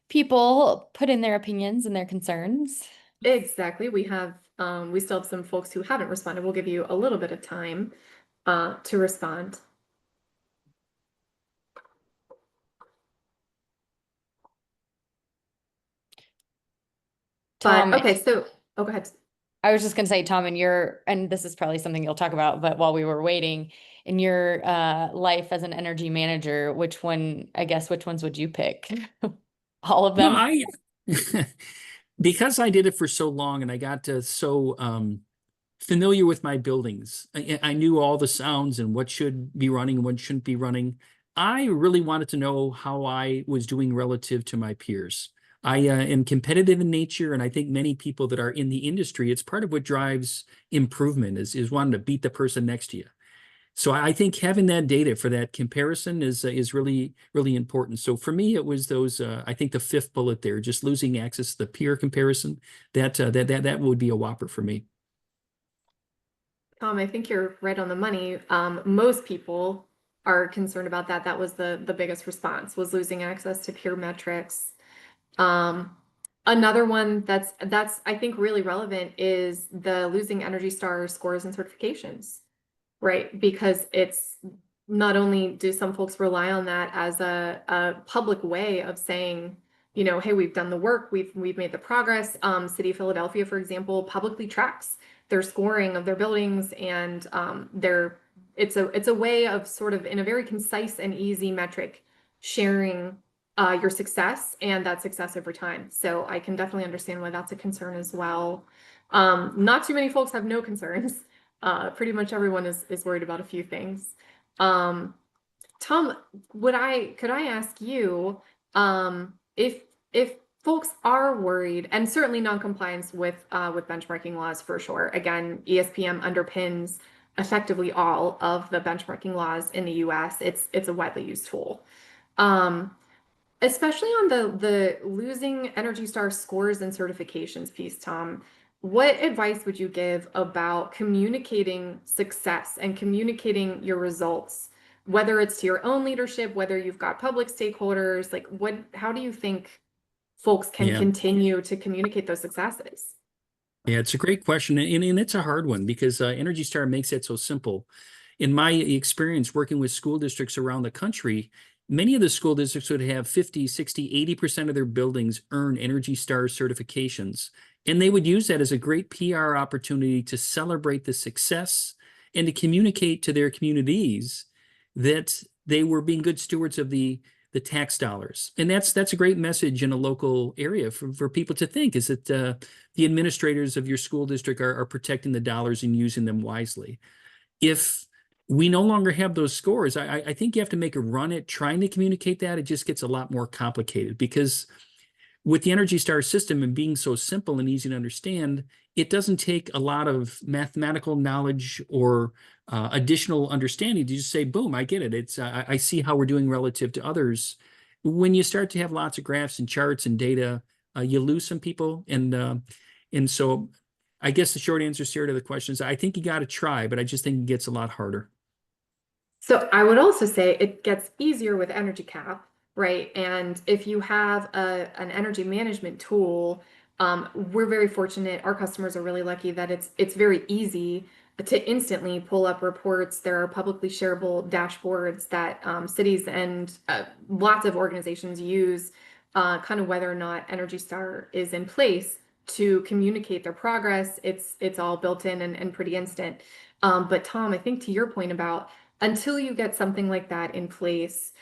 people put in their opinions and their concerns. Exactly. We still have some folks who haven't responded. We'll give you a little bit of time to respond. Tom, But okay, so go ahead. I was just gonna say, Tom, and this is probably something you'll talk about, but while we were waiting, in your life as an energy manager, which ones would you pick? All of them? No, because I did it for so long and I got so familiar with my buildings. I knew all the sounds and what should be running and what shouldn't be running. I really wanted to know how I was doing relative to my peers. I am competitive in nature, and I think many people that are in the industry, it's part of what drives improvement is wanting to beat the person next to you. So I think having that data for that comparison is really, really important. So for me, it was those, I think the fifth bullet there, just losing access to the peer comparison, that would be a whopper for me. Tom, I think you're right on the money. Most people are concerned about that. That was the biggest response, was losing access to peer metrics. Another one that's I think really relevant is the losing Energy Star scores and certifications, right? Because it's not only do some folks rely on that as a public way of saying, you know, hey, we've done the work, we've made the progress. City of Philadelphia, for example, publicly tracks their scoring of their buildings, and it's a way of sort of, in a very concise and easy metric, sharing your success and that success over time. So I can definitely understand why that's a concern as well. Not too many folks have no concerns. Pretty much everyone is worried about a few things. Tom, could I ask you, if folks are worried, and certainly non-compliance with benchmarking laws for sure. Again, ESPM underpins effectively all of the benchmarking laws in the US. It's a widely used tool. Especially on the losing Energy Star scores and certifications piece, Tom, what advice would you give about communicating success and communicating your results, whether it's to your own leadership, whether you've got public stakeholders, like how do you think folks can Yeah. continue to communicate those successes? Yeah, it's a great question, and it's a hard one because Energy Star makes it so simple. In my experience working with school districts around the country, many of the school districts would have 50, 60, 80% of their buildings earn Energy Star certifications. And they would use that as a great PR opportunity to celebrate the success and to communicate to their communities that they were being good stewards of the tax dollars. And that's a great message in a local area for people to think, is that the administrators of your school district are protecting the dollars and using them wisely. If we no longer have those scores, I think you have to make a run at trying to communicate that. It just gets a lot more complicated because with the Energy Star system and being so simple and easy to understand, it doesn't take a lot of mathematical knowledge or additional understanding to just say, boom, I get it. It's I see how we're doing relative to others. When you start to have lots of graphs and charts and data, you lose some people. And so I guess the short answer, Sarah, to the question is I think you got to try, but I just think it gets a lot harder. So I would also say it gets easier with Energy Cap, right? And if you have an energy management tool, we're very fortunate. Our customers are really lucky that it's very easy to instantly pull up reports. There are publicly shareable dashboards that cities and lots of organizations use, kind of whether or not Energy Star is in place to communicate their progress. It's all built in and pretty instant. But Tom, I think to your point about until you get something like that in place,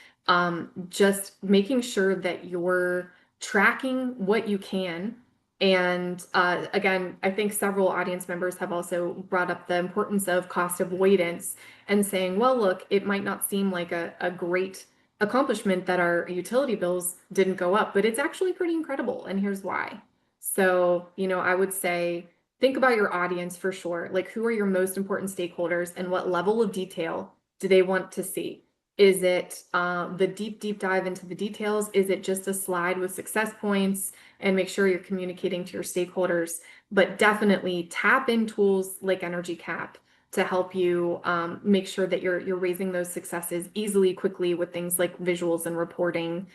just making sure that you're tracking what you can. And again, I think several audience members have also brought up the importance of cost avoidance and saying, well, look, it might not seem like a great accomplishment that our utility bills didn't go up, but it's actually pretty incredible. And here's why. So, I would say, think about your audience for sure. Like, who are your most important stakeholders and what level of detail do they want to see? Is it the deep dive into the details? Is it just a slide with success points? And make sure you're communicating to your stakeholders, but definitely tap in tools like Energy Cap to help you make sure that you're raising those successes easily, quickly with things like visuals and reporting,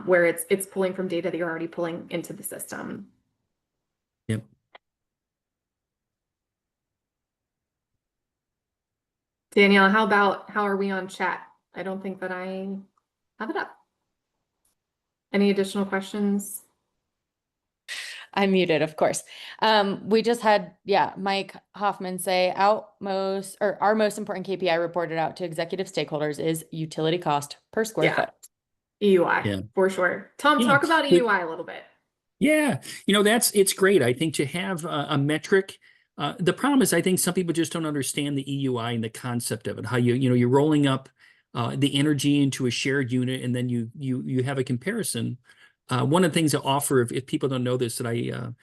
where it's pulling from data that you're already pulling into the system. Yep. Danielle, how are we on chat? I don't think that I have it up. Any additional questions? I'm muted, of course. We just had, Mike Hoffman say our most important KPI reported out to executive stakeholders is utility cost per square foot. EUI, Yeah. for sure. Tom, Yeah. talk about EUI a little bit. Yeah, it's great. I think to have a metric. The problem is, I think some people just don't understand the EUI and the concept of it. How you're rolling up the energy into a shared unit, and then you have a comparison. One of the things I offer, if people don't know this, that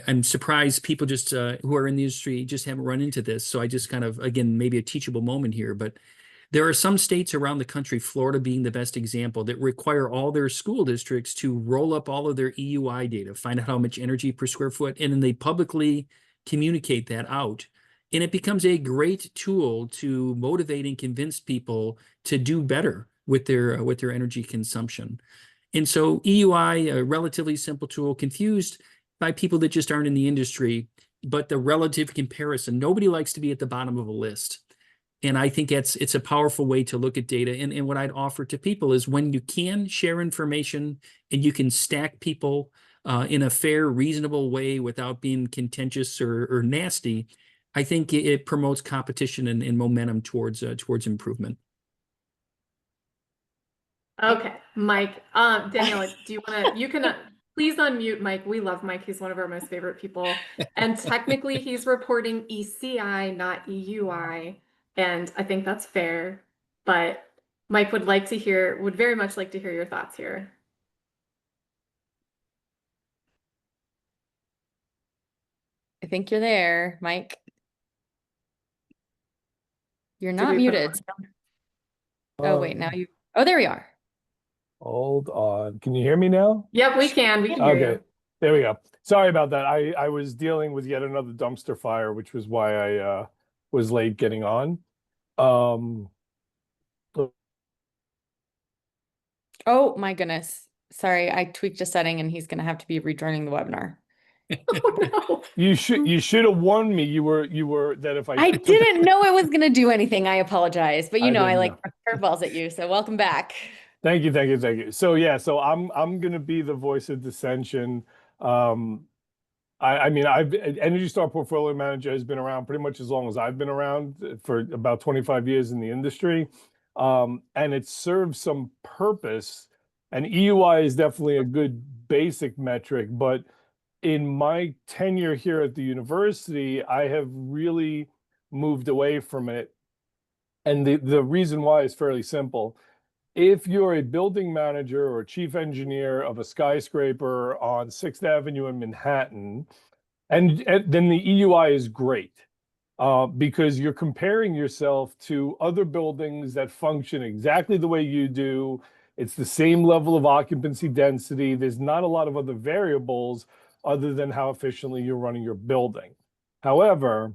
I'm surprised people just who are in the industry just haven't run into this. So I just kind of, again, maybe a teachable moment here, but there are some states around the country, Florida being the best example, that require all their school districts to roll up all of their EUI data, find out how much energy per square foot, and then they publicly communicate that out. And it becomes a great tool to motivate and convince people to do better with their energy consumption. And so EUI, a relatively simple tool, confused by people that just aren't in the industry, but the relative comparison, nobody likes to be at the bottom of a list. And I think it's a powerful way to look at data. And what I'd offer to people is when you can share information and you can stack people in a fair, reasonable way without being contentious or nasty, I think it promotes competition and momentum towards improvement. Okay, Mike. Daniela, you can please unmute Mike. We love Mike. He's one of our most favorite people. And technically he's reporting ECI, not EUI. And I think that's fair. But Mike would very much like to hear your thoughts here. I think you're there, Mike. You're Did not we put him muted. Oh, wait, now oh, there we are. Hold on. Can you hear me now? Yep, we can hear Okay, you. there we go. Sorry about that. I was dealing with yet another dumpster fire, which was why I was late getting on. Oh my goodness. sorry, I tweaked a setting and he's going to have to be rejoining the webinar. Oh, no. You should have warned me. You were that if I didn't know it was going to do anything. I apologize, but you I know, I didn't like know. curveballs at you. So welcome back. Thank you, thank you, thank you. So yeah, so I'm gonna be the voice of dissension. Um, I mean, Energy Star Portfolio Manager has been around pretty much as long as I've been around for about 25 years in the industry. And it serves some purpose. And EUI is definitely a good basic metric, but in my tenure here at the university, I have really moved away from it. And the reason why is fairly simple. If you're a building manager or chief engineer of a skyscraper on 6th Avenue in Manhattan, and then the EUI is great because you're comparing yourself to other buildings that function exactly the way you do. It's the same level of occupancy density. There's not a lot of other variables other than how efficiently you're running your building. However,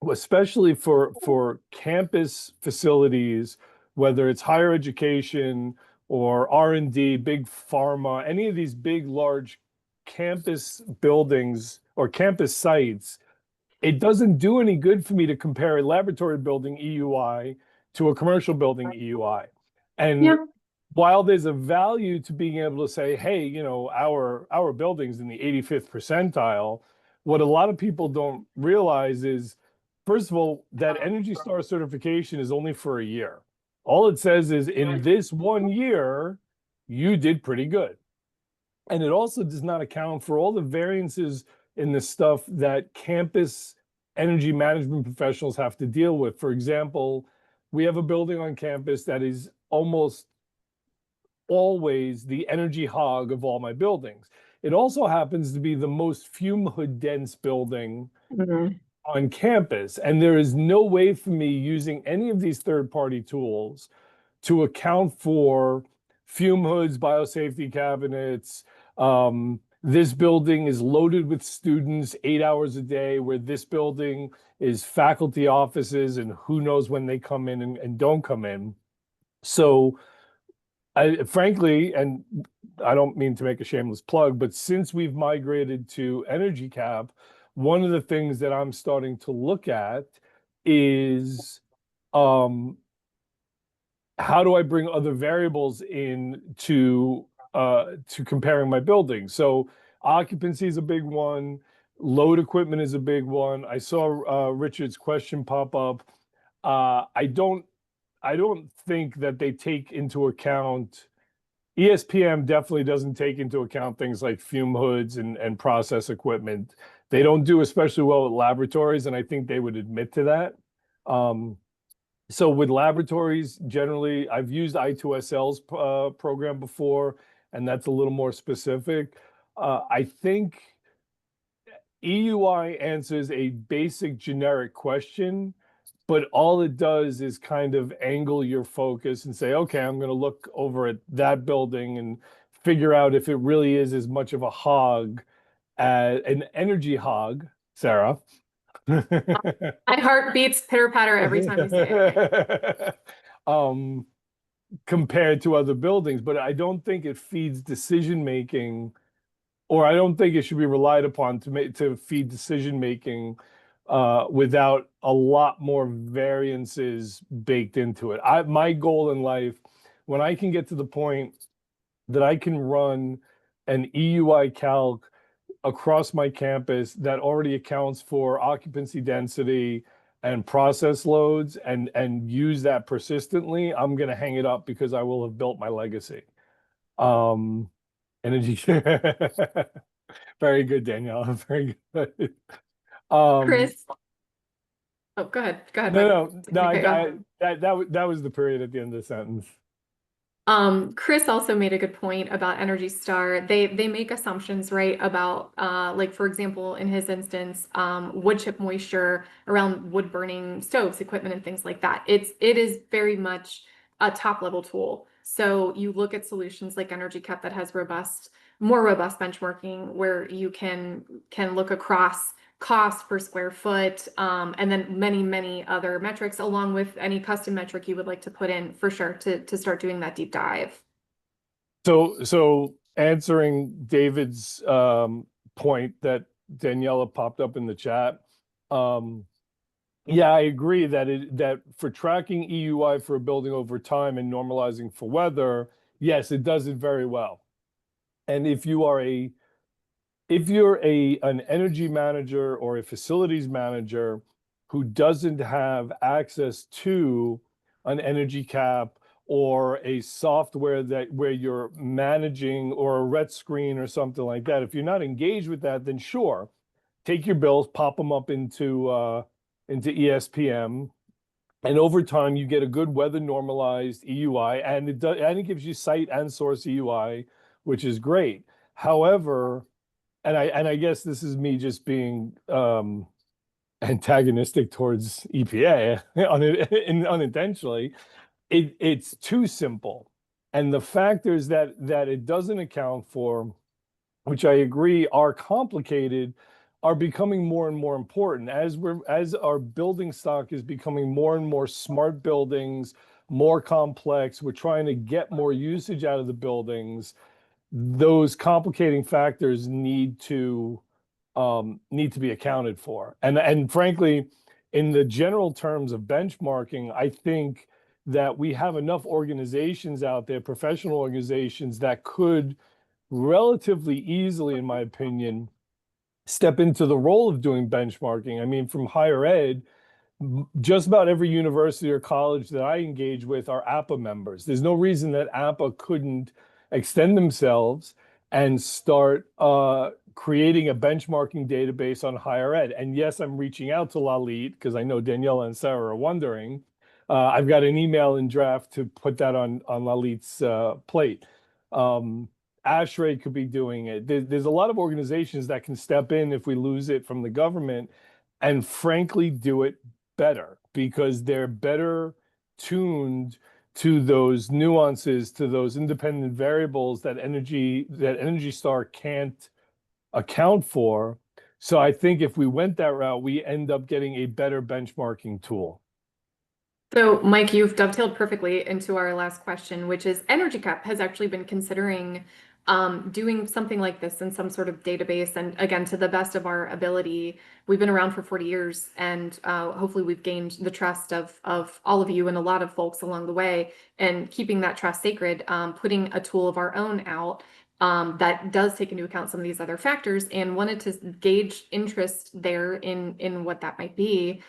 especially for campus facilities, whether it's higher education or R&D, big pharma, any of these big, large campus buildings or campus sites, it doesn't do any good for me to compare a laboratory building EUI to a commercial building EUI. And Yeah. while there's a value to being able to say, hey, you know, our building's in the 85th percentile, what a lot of people don't realize is, first of all, that Energy Star certification is only for a year. All it says is in this 1 year, you did pretty good. And it also does not account for all the variances in the stuff that campus energy management professionals have to deal with. For example, we have a building on campus that is almost always the energy hog of all my buildings. It also happens to be the most fume hood dense building on campus. And there is no way for me using any of these third-party tools to account for fume hoods, biosafety cabinets. This building is loaded with students 8 hours a day, where this building is faculty offices and who knows when they come in and don't come in. So frankly, and I don't mean to make a shameless plug, but since we've migrated to Energy Cap, one of the things that I'm starting to look at is how do I bring other variables in to comparing my buildings? So occupancy is a big one, load equipment is a big one. I saw Richard's question pop up. I don't think that they take into account. ESPM definitely doesn't take into account things like fume hoods and process equipment. They don't do especially well with laboratories, and I think they would admit to that. So with laboratories, generally, I've used I2SL's program before, and that's a little more specific. I think EUI answers a basic generic question, but all it does is kind of angle your focus and say, okay, I'm going to look over at that building and figure out if it really is as much of a hog, an energy hog, Sarah. My heart beats pitter patter every time you say it. Compared to other buildings, but I don't think it feeds decision making, or I don't think it should be relied upon to feed decision making without a lot more variances baked into it. My goal in life, when I can get to the point that I can run an EUI calc across my campus that already accounts for occupancy density and process loads and use that persistently, I'm going to hang it up because I will have built my legacy. Energy. Very good, Danielle. Very good. Chris. Oh, go ahead. Go ahead. No, Mike. that was the period at the end of the sentence. Chris also made a good point about Energy Star. They make assumptions, right, about like, for example, in his instance, wood chip moisture around wood burning stoves, equipment, and things like that. It is very much a top level tool. So you look at solutions like Energy Cap that has more robust benchmarking, where you can look across cost per square foot, and then many other metrics, along with any custom metric you would like to put in, for sure, to start doing that deep dive. So answering David's point that Daniela popped up in the chat, yeah, I agree that for tracking EUI for a building over time and normalizing for weather, yes, it does it very well. And if you're an energy manager or a facilities manager who doesn't have access to an energy cap or a software where you're managing, or a ret screen or something like that, if you're not engaged with that, then sure, take your bills, pop them up into ESPM, and over time you get a good weather normalized EUI, and it gives you site and source EUI, which is great. However, and I guess this is me just being antagonistic towards EPA unintentionally, it's too simple. And the factors that it doesn't account for, which I agree are complicated, are becoming more and more important as our building stock is becoming more and more smart buildings, more complex. We're trying to get more usage out of the buildings. Those complicating factors need to be accounted for. And frankly, in the general terms of benchmarking, I think that we have enough organizations out there, professional organizations, that could relatively easily, in my opinion, step into the role of doing benchmarking. I mean, from higher ed, just about every university or college that I engage with are APA members. There's no reason that APA couldn't extend themselves and start creating a benchmarking database on higher ed. And yes, I'm reaching out to Lalit because I know Daniela and Sarah are wondering. I've got an email in draft to put that on Lalit's plate. ASHRAE could be doing it. There's a lot of organizations that can step in if we lose it from the government, and frankly do it better, because they're better tuned to those nuances, to those independent variables that Energy Star can't account for. So I think if we went that route, we end up getting a better benchmarking tool. So, Mike, you've dovetailed perfectly into our last question, which is Energy Cup has actually been considering doing something like this in some sort of database. And again, to the best of our ability, we've been around for 40 years, and hopefully we've gained the trust of all of you and a lot of folks along the way. And keeping that trust sacred, putting a tool of our own out that does take into account some of these other factors, and wanted to gauge interest there in what that might be.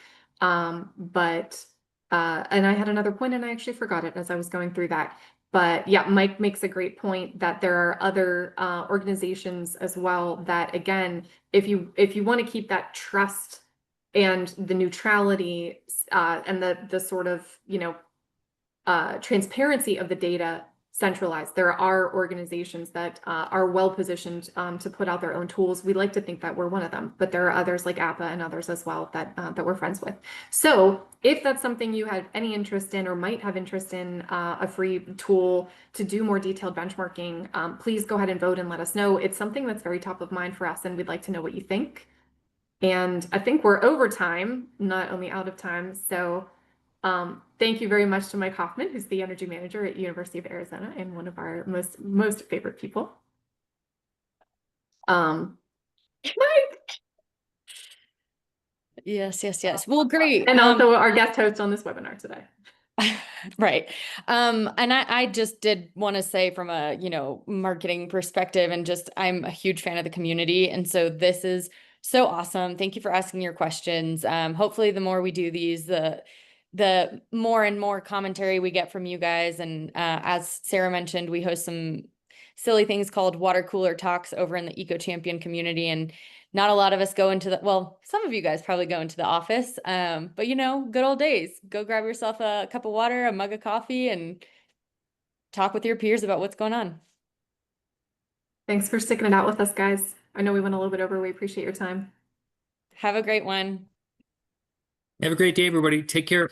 And I had another point and I actually forgot it as I was going through that. But yeah, Mike makes a great point that there are other organizations as well that, again, if you want to keep that trust and the neutrality and the sort of, transparency of the data centralized, there are organizations that are well positioned to put out their own tools. We like to think that we're one of them, but there are others like APA and others as well that we're friends with. So if that's something you have any interest in or might have interest in, a free tool to do more detailed benchmarking, please go ahead and vote and let us know. It's something that's very top of mind for us, and we'd like to know what you think. And I think we're over time, not only out of time. So thank you very much to Mike Hoffman, who's the energy manager at University of Arizona and one of our most favorite people. Mike. Yes. Well, great. And also our guest host on this webinar today. Right. And I just did want to say from a, marketing perspective, and just, I'm a huge fan of the community. And so this is so awesome. Thank you for asking your questions. Hopefully the more we do these, the more and more commentary we get from you guys. And as Sarah mentioned, we host some silly things called water cooler talks over in the Eco Champion community. And not a lot of us go into some of you guys probably go into the office, but good old days. Go grab yourself a cup of water, a mug of coffee, and talk with your peers about what's going on. Thanks for sticking it out with us, guys. I know we went a little bit over. We appreciate your time. Have a great one. Have a great day, everybody. Take care.